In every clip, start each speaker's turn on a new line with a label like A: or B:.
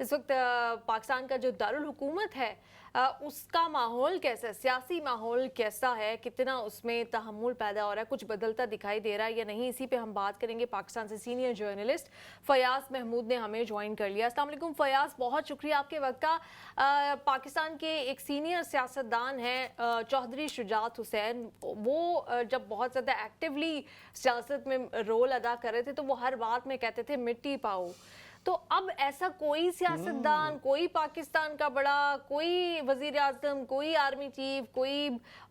A: اس وقت پاکستان کا جو دارال حکومت ہے اس کا ماحول کیسا ہے، سیاسی ماحول کیسا ہے، کتنا اس میں تحمل پیدا ہو رہا ہے، کچھ بدلتا دکھائی دے رہا ہے یا نہیں، اسی پہ ہم بات کریں گے۔ پاکستان سے سینئر جرنلسٹ فیاض محمود نے ہمیں جوائن کر لیا۔ السلام علیکم فیاض، بہت شکریہ آپ کے وقت کا۔ پاکستان کے ایک سینئر سیاستدان ہیں چوہدری شجاعت حسین، وہ جب بہت زیادہ ایکٹیولی سیاست میں رول ادا کر رہے تھے تو وہ ہر بات میں کہتے تھے مٹی پاؤ۔ تو اب ایسا کوئی سیاستدان، کوئی پاکستان کا بڑا، کوئی وزیر اعظم، کوئی آرمی چیف، کوئی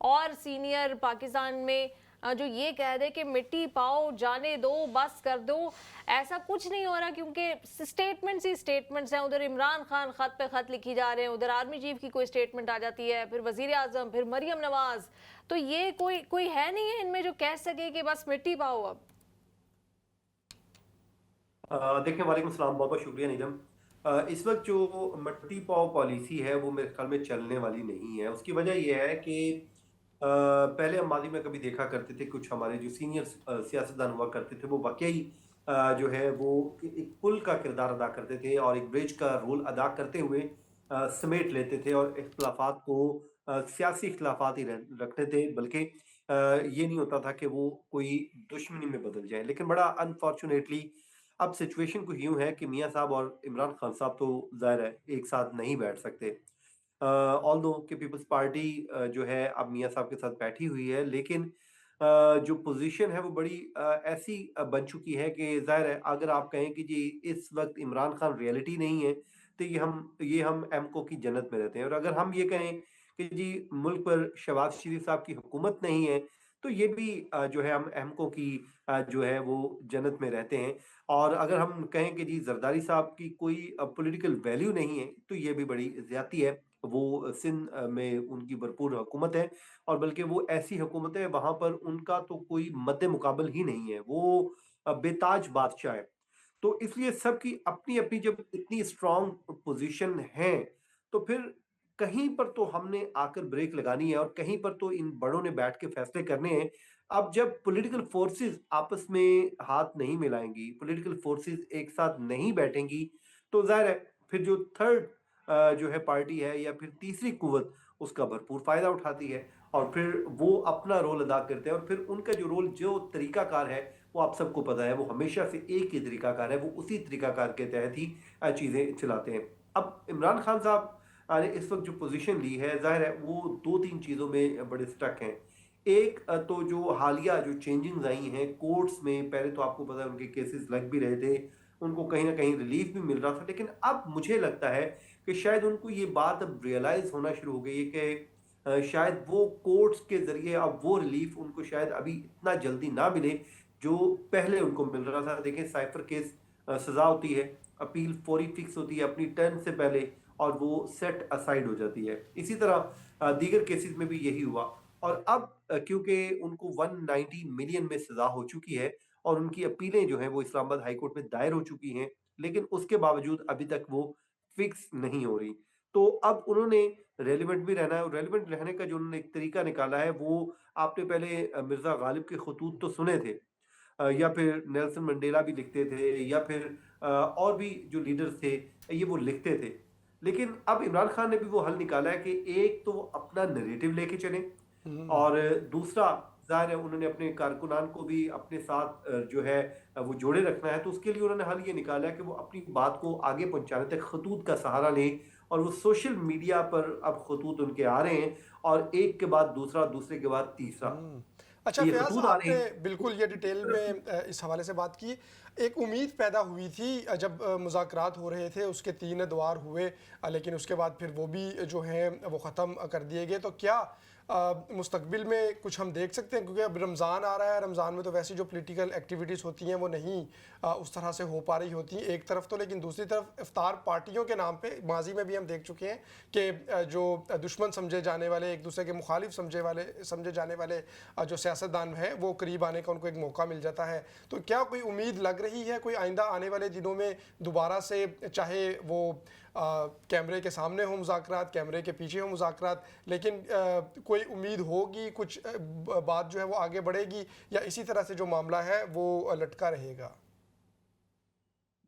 A: اور سینئر پاکستان میں جو یہ کہہ دے کہ مٹی پاؤ، جانے دو، بس کر دو، ایسا کچھ نہیں ہو رہا، کیونکہ سٹیٹمنٹس ہی سٹیٹمنٹس ہیں۔ ادھر عمران خان خط پہ خط لکھی جا رہے ہیں، ادھر آرمی چیف کی کوئی سٹیٹمنٹ آ جاتی ہے، پھر وزیر اعظم، پھر مریم نواز۔ تو یہ کوئی ہے نہیں ہے ان میں جو کہہ سکے کہ بس مٹی پاؤ اب؟
B: دیکھیں، وعلیکم السلام، بہت بہت شکریہ نیلم۔ اس وقت جو مٹی پاؤ پالیسی ہے وہ میرے خیال میں چلنے والی نہیں ہے۔ اس کی وجہ یہ ہے کہ پہلے ہم ماضی میں کبھی دیکھا کرتے تھے، کچھ ہمارے جو سینئر سیاستدان ہوا کرتے تھے وہ واقعی جو ہے وہ ایک پل کا کردار ادا کرتے تھے اور ایک برج کا رول ادا کرتے ہوئے سمیٹ لیتے تھے اور اختلافات کو سیاسی اختلافات ہی رکھتے تھے، بلکہ یہ نہیں ہوتا تھا کہ وہ کوئی دشمنی میں بدل جائے۔ لیکن بڑا انفارچونیٹلی اب سچویشن کو یوں ہے کہ میاں صاحب اور عمران خان صاحب تو ظاہر ہے ایک ساتھ نہیں بیٹھ سکتے، آلدو کہ پیپلز پارٹی جو ہے اب میاں صاحب کے ساتھ بیٹھی ہوئی ہے، لیکن جو پوزیشن ہے وہ بڑی ایسی بن چکی ہے کہ ظاہر ہے اگر آپ کہیں کہ جی اس وقت عمران خان ریئلٹی نہیں ہے تو یہ ہم ایم کو کی جنت میں رہتے ہیں، اور اگر ہم یہ کہیں کہ جی ملک پر شہباز شریف صاحب کی حکومت نہیں ہے تو یہ بھی جو ہے ہم ایم کو کی جو ہے وہ جنت میں رہتے ہیں۔ اور اگر ہم کہیں کہ جی زرداری صاحب کی کوئی پولیٹیکل ویلیو نہیں ہے تو یہ بھی بڑی زیادتی ہے۔ وہ سندھ میں ان کی بھرپور حکومت ہے، اور بلکہ وہ ایسی حکومت ہے وہاں پر ان کا تو کوئی مد مقابل ہی نہیں ہے، وہ بے تاج بادشاہ ہے۔ تو اس لیے سب کی اپنی اپنی جب اتنی اسٹرانگ پوزیشن ہے تو پھر کہیں پر تو ہم نے آ کر بریک لگانی ہے، اور کہیں پر تو ان بڑوں نے بیٹھ کے فیصلے کرنے ہیں۔ اب جب پولیٹیکل فورسز آپس میں ہاتھ نہیں ملائیں گی، پولیٹیکل فورسز ایک ساتھ نہیں بیٹھیں گی، تو ظاہر ہے پھر جو تھرڈ جو ہے پارٹی ہے یا پھر تیسری قوت اس کا بھرپور فائدہ اٹھاتی ہے، اور پھر وہ اپنا رول ادا کرتے ہیں، اور پھر ان کا جو رول، جو طریقہ کار ہے وہ آپ سب کو پتہ ہے، وہ ہمیشہ سے ایک ہی طریقہ کار ہے، وہ اسی طریقہ کار کے تحت ہی چیزیں چلاتے ہیں۔ اب عمران خان صاحب نے اس وقت جو پوزیشن لی ہے، ظاہر ہے وہ دو تین چیزوں میں بڑے سٹک ہیں۔ ایک تو جو حالیہ جو چینجنگز آئی ہیں کورٹس میں، پہلے تو آپ کو پتا ہے ان کے کیسز لگ بھی رہے تھے، ان کو کہیں نہ کہیں ریلیف بھی مل رہا تھا، لیکن اب مجھے لگتا ہے کہ شاید ان کو یہ بات اب ریئلائز ہونا شروع ہو گئی ہے کہ شاید وہ کورٹس کے ذریعے اب وہ ریلیف ان کو شاید ابھی اتنا جلدی نہ ملے جو پہلے ان کو مل رہا تھا۔ دیکھیں سائفر کیس سزا ہوتی ہے، اپیل فوری فکس ہوتی ہے اپنی ٹرن سے پہلے، اور وہ سیٹ اسائڈ ہو جاتی ہے۔ اسی طرح دیگر کیسز میں بھی یہی ہوا، اور اب کیونکہ ان کو 190 ملین میں سزا ہو چکی ہے اور ان کی اپیلیں جو ہیں وہ اسلام آباد ہائی کورٹ میں دائر ہو چکی ہیں، لیکن اس کے باوجود ابھی تک وہ فکس نہیں ہو رہی، تو اب انہوں نے ریلیونٹ بھی رہنا ہے، اور ریلیونٹ رہنے کا جو انہوں نے ایک طریقہ نکالا ہے وہ آپ نے پہلے مرزا غالب کے خطوط تو سنے تھے، یا پھر نیلسن منڈیلا بھی لکھتے تھے، یا پھر اور بھی جو لیڈرز تھے یہ وہ لکھتے تھے، لیکن اب عمران خان نے بھی وہ حل نکالا ہے کہ ایک تو وہ اپنا نریٹو لے کے چلیں، اور دوسرا ظاہر ہے انہوں نے اپنے کارکنان کو بھی اپنے ساتھ جو ہے وہ جوڑے رکھنا ہے، تو اس کے لیے انہوں نے حل یہ نکالا ہے کہ وہ اپنی بات کو آگے پہنچانے تک خطوط کا سہارا لیں، اور وہ سوشل میڈیا پر اب خطوط ان کے آ رہے ہیں، اور ایک کے بعد دوسرا، دوسرے کے بعد تیسرا
C: اچھا
B: یہ
C: فیاض،
B: خطوط آ
C: آپ
B: رہے
C: نے
B: ہیں۔
C: بالکل یہ ڈیٹیل میں اس حوالے سے بات کی۔ ایک امید پیدا ہوئی تھی جب مذاکرات ہو رہے تھے، اس کے 3 ادوار ہوئے، لیکن اس کے بعد پھر وہ بھی جو ہیں وہ ختم کر دیے گئے، تو کیا مستقبل میں کچھ ہم دیکھ سکتے ہیں؟ کیونکہ اب رمضان آ رہا ہے، رمضان میں تو ویسے جو پولیٹیکل ایکٹیویٹیز ہوتی ہیں وہ نہیں اس طرح سے ہو پا رہی ہوتی ہیں ایک طرف تو، لیکن دوسری طرف افطار پارٹیوں کے نام پہ ماضی میں بھی ہم دیکھ چکے ہیں کہ جو دشمن سمجھے جانے والے، ایک دوسرے کے مخالف سمجھے جانے والے جو سیاستدان ہیں وہ قریب آنے کا ان کو ایک موقع مل جاتا ہے۔ تو کیا کوئی امید لگ رہی ہے کوئی آئندہ آنے والے دنوں میں دوبارہ سے، چاہے وہ کیمرے کے سامنے ہوں مذاکرات، کیمرے کے پیچھے ہوں مذاکرات، لیکن کوئی امید ہوگی، کچھ بات جو ہے وہ آگے بڑھے گی، یا اسی طرح سے جو معاملہ ہے وہ لٹکا رہے گا؟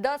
A: 10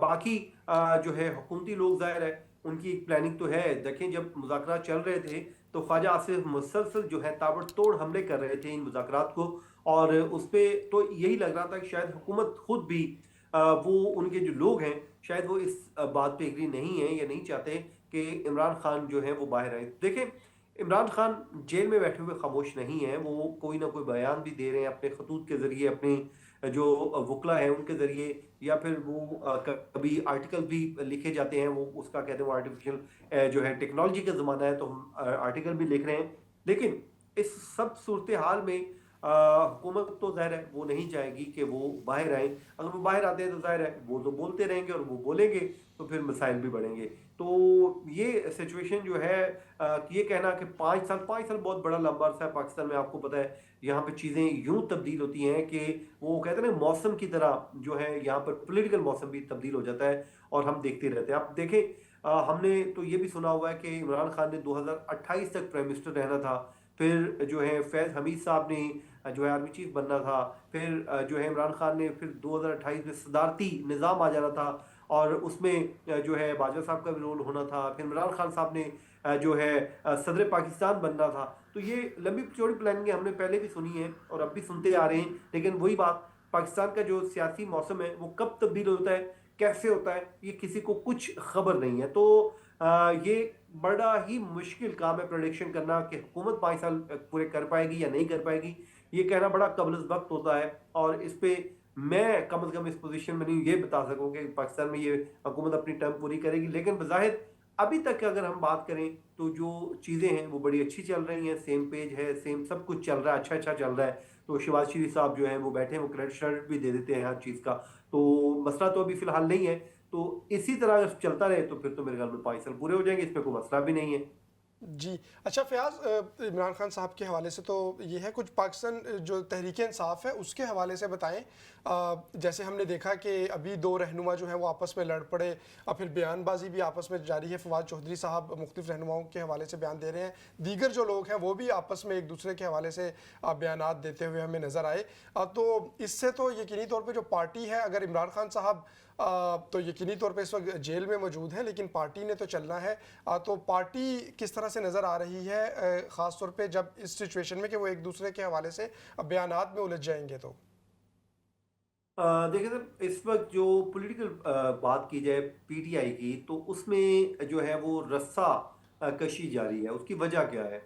B: باقی جو ہے حکومتی لوگ ظاہر ہے ان کی ایک پلاننگ تو ہے. دیکھیں جب مذاکرات چل رہے تھے تو خواجہ آصف مسلسل جو ہے تابڑ توڑ حملے کر رہے تھے ان مذاکرات کو, اور اس پہ تو یہی لگ رہا تھا کہ شاید حکومت خود بھی وہ ان کے جو لوگ ہیں شاید وہ اس بات پہ ایگری نہیں ہیں یا نہیں چاہتے کہ عمران خان جو ہے وہ باہر آئے. دیکھیں عمران خان جیل میں بیٹھے ہوئے خاموش نہیں ہیں, وہ کوئی نہ کوئی بیان بھی دے رہے ہیں اپنے خطوط کے ذریعے, اپنی جو وکلا ہیں ان کے ذریعے, یا پھر وہ کبھی آرٹیکل بھی لکھے جاتے ہیں. وہ اس کا کہتے ہیں وہ آرٹیفیشل جو ہے ٹیکنالوجی کا زمانہ ہے تو ہم آرٹیکل بھی لکھ رہے ہیں. لیکن اس سب صورتحال میں حکومت تو ظاہر ہے وہ نہیں چاہے گی کہ وہ باہر آئیں. اگر وہ باہر آتے ہیں تو ظاہر ہے وہ تو بولتے رہیں گے, اور وہ بولیں گے تو پھر مسائل بھی بڑھیں گے. تو یہ سچویشن جو ہے یہ کہنا کہ 5 سال بہت بڑا لمبا عرصہ ہے پاکستان میں. آپ کو پتہ ہے یہاں پہ چیزیں یوں تبدیل ہوتی ہیں کہ وہ کہتے ہیں نا موسم کی طرح جو ہے یہاں پر پولیٹیکل موسم بھی تبدیل ہو جاتا ہے اور ہم دیکھتے رہتے ہیں. آپ دیکھیں ہم نے تو یہ بھی سنا ہوا ہے کہ عمران خان نے 2028 تک پرائم منسٹر رہنا تھا, پھر جو ہے فیض حمید صاحب نے جو ہے آرمی چیف بننا تھا, پھر جو ہے عمران خان نے پھر 2028 میں صدارتی نظام آ جانا تھا اور اس میں جو ہے باجوہ صاحب کا بھی رول ہونا تھا, پھر عمران خان صاحب نے جو ہے صدر پاکستان بننا تھا. تو یہ لمبی چوڑی پلاننگیں ہم نے پہلے بھی سنی ہیں اور اب بھی سنتے آ رہے ہیں. لیکن وہی بات, پاکستان کا جو سیاسی موسم ہے وہ کب تبدیل ہوتا ہے, کیسے ہوتا ہے, یہ کسی کو کچھ خبر نہیں ہے. تو یہ بڑا ہی مشکل کام ہے پروڈکشن کرنا کہ حکومت 5 سال پورے کر پائے گی یا نہیں کر پائے گی. یہ کہنا بڑا قبل از وقت ہوتا ہے, اور اس پہ میں کم از کم اس پوزیشن میں نہیں یہ بتا سکوں کہ پاکستان میں یہ حکومت اپنی ٹرم پوری کرے گی. لیکن بظاہر ابھی تک اگر ہم بات کریں تو جو چیزیں ہیں وہ بڑی اچھی چل رہی ہیں, سیم پیج ہے, سیم سب کچھ چل رہا ہے, اچھا چل رہا ہے. تو شہباز شریف صاحب جو ہیں وہ بیٹھے ہیں, وہ کریڈٹ بھی دے دیتے ہیں ہر چیز کا. تو مسئلہ تو ابھی فی الحال نہیں ہے. تو اسی طرح اگر چلتا رہے تو پھر تو میرے خیال میں 5 سال پورے ہو جائیں گے, اس پہ کوئی مسئلہ بھی نہیں ہے.
C: جی اچھا فیاض, عمران خان صاحب کے حوالے سے تو یہ ہے, کچھ پاکستان جو تحریک انصاف ہے اس کے حوالے سے بتائیں. جیسے ہم نے دیکھا کہ ابھی 2 رہنما جو ہیں وہ آپس میں لڑ پڑے, اور پھر بیان بازی بھی آپس میں جاری ہے. فواد چودھری صاحب مختلف رہنماؤں کے حوالے سے بیان دے رہے ہیں, دیگر جو لوگ ہیں وہ بھی آپس میں ایک دوسرے کے حوالے سے بیانات دیتے ہوئے ہمیں نظر آئے. تو اس سے تو یقینی طور پہ جو پارٹی ہے, اگر عمران خان صاحب تو یقینی طور پہ اس وقت جیل میں موجود ہیں, لیکن پارٹی نے تو چلنا ہے, تو پارٹی کس طرح سے نظر آ رہی ہے, خاص طور پہ جب اس سچویشن میں کہ وہ ایک دوسرے کے حوالے سے بیانات میں الجھ جائیں گے؟ تو
B: دیکھیں سر, اس وقت جو پولیٹیکل بات کی جائے پی ٹی آئی کی, تو اس میں جو ہے وہ رسہ کشی جاری ہے. اس کی وجہ کیا ہے؟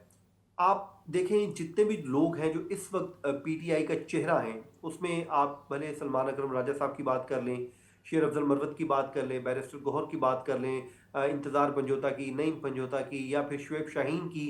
B: آپ دیکھیں جتنے بھی لوگ ہیں جو اس وقت پی ٹی آئی کا چہرہ ہیں, اس میں آپ بھلے سلمان اکرم راجہ صاحب کی بات کر لیں, شیر افضل مروت کی بات کر لیں, بیرسٹر گوہر کی بات کر لیں, انتظار پنجوتا کی, نعیم پنجوتا کی, یا پھر شعیب شاہین کی,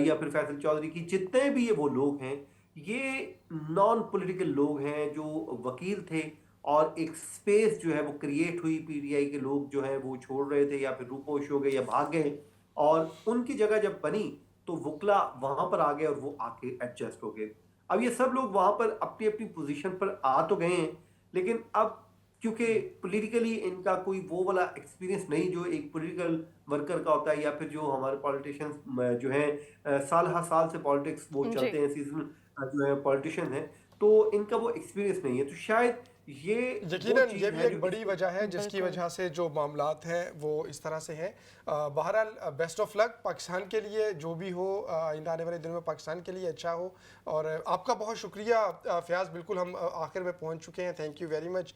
B: یا پھر فیصل چودھری کی, جتنے بھی یہ وہ لوگ ہیں یہ نان پولیٹیکل لوگ ہیں جو وکیل تھے, اور ایک سپیس جو ہے وہ کریٹ ہوئی, پی ٹی آئی کے لوگ جو ہیں وہ چھوڑ رہے تھے یا پھر روپوش ہو گئے یا بھاگ گئے, اور ان کی جگہ جب بنی تو وکلا وہاں پر آ گئے اور وہ آ کے ایڈجسٹ ہو گئے. اب یہ سب لوگ وہاں پر اپنی اپنی پوزیشن پر آ تو گئے ہیں, لیکن اب کیونکہ پولیٹیکلی ان کا کوئی وہ والا ایکسپیرینس نہیں جو ایک پولیٹیکل ورکر کا ہوتا ہے, یا پھر جو ہمارے پولیٹیشنز جو ہیں سال ہر سال سے پالیٹکس وہ
A: جی
B: چلتے ہیں, سیزن جو ہے پولیٹیشین ہیں, تو ان کا وہ ایکسپیرینس نہیں ہے. تو شاید یہ وہ
C: یقیناً یہ
B: چیز
C: بھی
B: ہے
C: ایک
B: جو
C: بڑی وجہ ہے جس کی وجہ سے جو معاملات ہیں وہ اس طرح سے ہیں. بہرحال بیسٹ آف لک پاکستان کے لیے, جو بھی ہو آئندہ آنے والے دنوں میں پاکستان کے لیے اچھا ہو. اور آپ کا بہت شکریہ فیاض, بالکل ہم آخر میں پہنچ چکے ہیں, تھینک یو ویری مچ.